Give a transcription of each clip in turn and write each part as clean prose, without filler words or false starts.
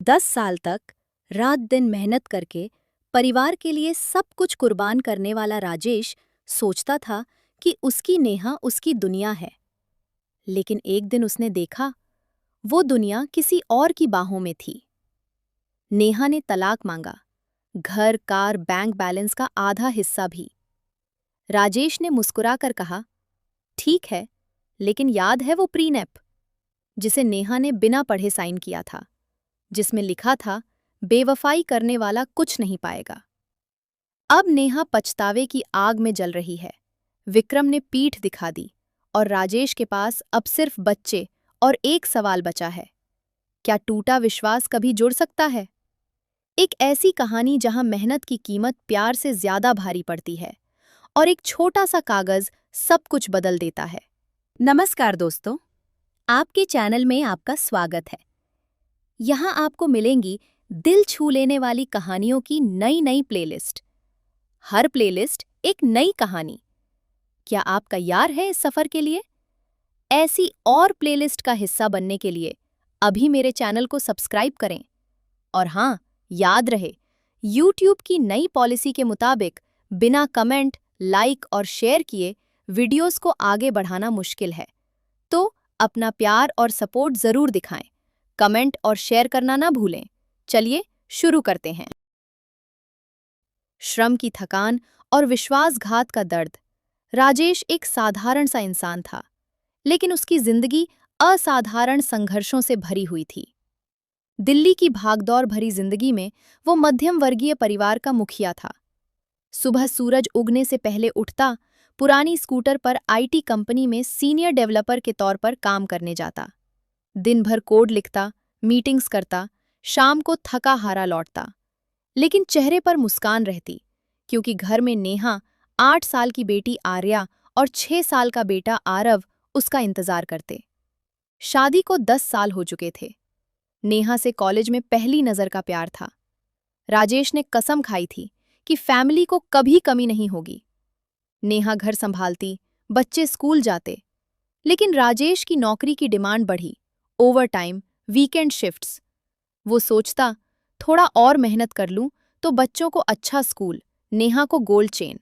10 साल तक रात दिन मेहनत करके परिवार के लिए सब कुछ कुर्बान करने वाला राजेश सोचता था कि उसकी नेहा उसकी दुनिया है। लेकिन एक दिन उसने देखा, वो दुनिया किसी और की बाहों में थी। नेहा ने तलाक मांगा, घर, कार, बैंक बैलेंस का आधा हिस्सा भी। राजेश ने मुस्कुराकर कहा, ठीक है, लेकिन याद है वो प्रीनेप जिसे नेहा ने बिना पढ़े साइन किया था, जिसमें लिखा था बेवफाई करने वाला कुछ नहीं पाएगा। अब नेहा पछतावे की आग में जल रही है। विक्रम ने पीठ दिखा दी और राजेश के पास अब सिर्फ बच्चे और एक सवाल बचा है, क्या टूटा विश्वास कभी जुड़ सकता है? एक ऐसी कहानी जहां मेहनत की कीमत प्यार से ज्यादा भारी पड़ती है और एक छोटा सा कागज सब कुछ बदल देता है। नमस्कार दोस्तों, आपके चैनल में आपका स्वागत है। यहाँ आपको मिलेंगी दिल छू लेने वाली कहानियों की नई नई प्लेलिस्ट। हर प्लेलिस्ट एक नई कहानी। क्या आप तैयार हैं इस सफर के लिए? ऐसी और प्लेलिस्ट का हिस्सा बनने के लिए अभी मेरे चैनल को सब्सक्राइब करें। और हाँ, याद रहे, YouTube की नई पॉलिसी के मुताबिक बिना कमेंट, लाइक और शेयर किए वीडियोस को आगे बढ़ाना मुश्किल है। तो अपना प्यार और सपोर्ट जरूर दिखाएं। कमेंट और शेयर करना ना भूलें। चलिए शुरू करते हैं। श्रम की थकान और विश्वासघात का दर्द। राजेश एक साधारण सा इंसान था, लेकिन उसकी जिंदगी असाधारण संघर्षों से भरी हुई थी। दिल्ली की भागदौड़ भरी जिंदगी में वो मध्यम वर्गीय परिवार का मुखिया था। सुबह सूरज उगने से पहले उठता, पुरानी स्कूटर पर आईटी कंपनी में सीनियर डेवलपर के तौर पर काम करने जाता। दिन भर कोड लिखता, मीटिंग्स करता, शाम को थका हारा लौटता। लेकिन चेहरे पर मुस्कान रहती, क्योंकि घर में नेहा, 8 साल की बेटी आर्या और 6 साल का बेटा आरव उसका इंतजार करते। शादी को 10 साल हो चुके थे। नेहा से कॉलेज में पहली नजर का प्यार था। राजेश ने कसम खाई थी कि फैमिली को कभी कमी नहीं होगी। नेहा घर संभालती, बच्चे स्कूल जाते। लेकिन राजेश की नौकरी की डिमांड बढ़ी, ओवरटाइम, वीकेंड शिफ्ट्स। वो सोचता, थोड़ा और मेहनत कर लूं तो बच्चों को अच्छा स्कूल, नेहा को गोल्ड चेन।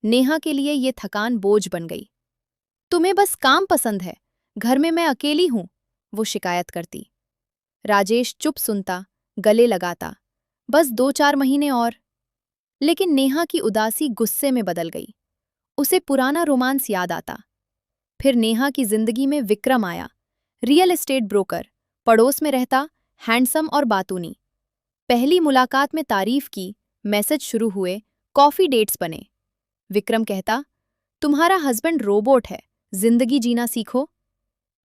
नेहा के लिए ये थकान बोझ बन गई। तुम्हें बस काम पसंद है, घर में मैं अकेली हूं, वो शिकायत करती। राजेश चुप सुनता, गले लगाता, बस 2-4 महीने और। लेकिन नेहा की उदासी गुस्से में बदल गई। उसे पुराना रोमांस याद आता। फिर नेहा की जिंदगी में विक्रम आया, रियल एस्टेट ब्रोकर, पड़ोस में रहता, हैंडसम और बातूनी। पहली मुलाकात में तारीफ की, मैसेज शुरू हुए, कॉफी डेट्स बने। विक्रम कहता, तुम्हारा हस्बैंड रोबोट है, जिंदगी जीना सीखो।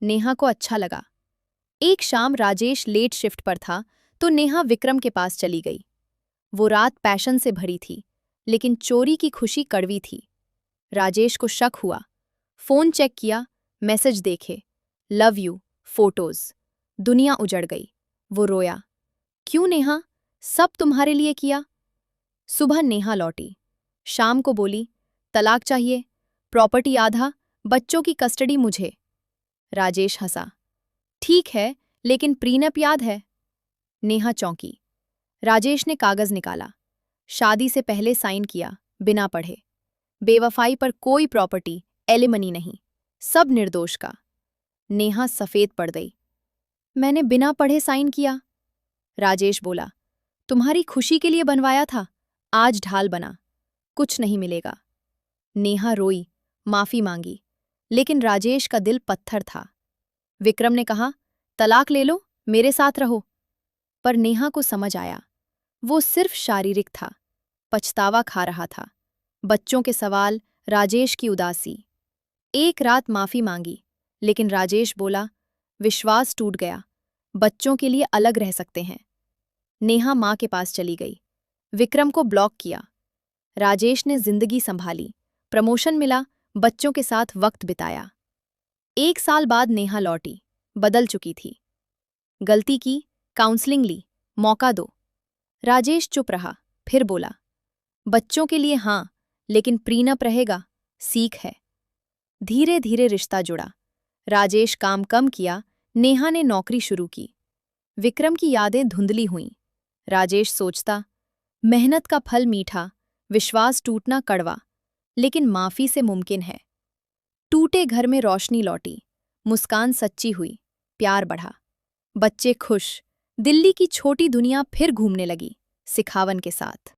नेहा को अच्छा लगा। एक शाम राजेश लेट शिफ्ट पर था, तो नेहा विक्रम के पास चली गई। वो रात पैशन से भरी थी, लेकिन चोरी की खुशी कड़वी थी। राजेश को शक हुआ। फोन चेक किया, मैसेज देखे, लव यू, फोटोज। दुनिया उजड़ गई। वो रोया, क्यों नेहा, सब तुम्हारे लिए किया। सुबह नेहा लौटी। शाम को बोली, तलाक चाहिए, प्रॉपर्टी आधा, बच्चों की कस्टडी मुझे। राजेश हंसा, ठीक है, लेकिन प्रीनप याद है? नेहा चौंकी। राजेश ने कागज निकाला। शादी से पहले साइन किया, बिना पढ़े। बेवफाई पर कोई प्रॉपर्टी, एलिमनी नहीं, सब निर्दोष का। नेहा सफेद पड़ गई। मैंने बिना पढ़े साइन किया। राजेश बोला, तुम्हारी खुशी के लिए बनवाया था, आज ढाल बना, कुछ नहीं मिलेगा। नेहा रोई, माफी मांगी, लेकिन राजेश का दिल पत्थर था। विक्रम ने कहा, तलाक ले लो, मेरे साथ रहो। पर नेहा को समझ आया, वो सिर्फ शारीरिक था, पछतावा खा रहा था। बच्चों के सवाल, राजेश की उदासी। एक रात माफी मांगी, लेकिन राजेश बोला, विश्वास टूट गया, बच्चों के लिए अलग रह सकते हैं। नेहा मां के पास चली गई। विक्रम को ब्लॉक किया। राजेश ने जिंदगी संभाली, प्रमोशन मिला, बच्चों के साथ वक्त बिताया। 1 साल बाद नेहा लौटी, बदल चुकी थी। गलती की, काउंसलिंग ली, मौका दो। राजेश चुप रहा, फिर बोला, बच्चों के लिए हाँ, लेकिन प्रीनप रहेगा, सीख है। धीरे धीरे रिश्ता जुड़ा। राजेश काम कम किया, नेहा ने नौकरी शुरू की। विक्रम की यादें धुंधली हुईं। राजेश सोचता, मेहनत का फल मीठा, विश्वास टूटना कड़वा, लेकिन माफी से मुमकिन है। टूटे घर में रोशनी लौटी, मुस्कान सच्ची हुई, प्यार बढ़ा। बच्चे खुश, दिल्ली की छोटी दुनिया फिर घूमने लगी, सिखावन के साथ।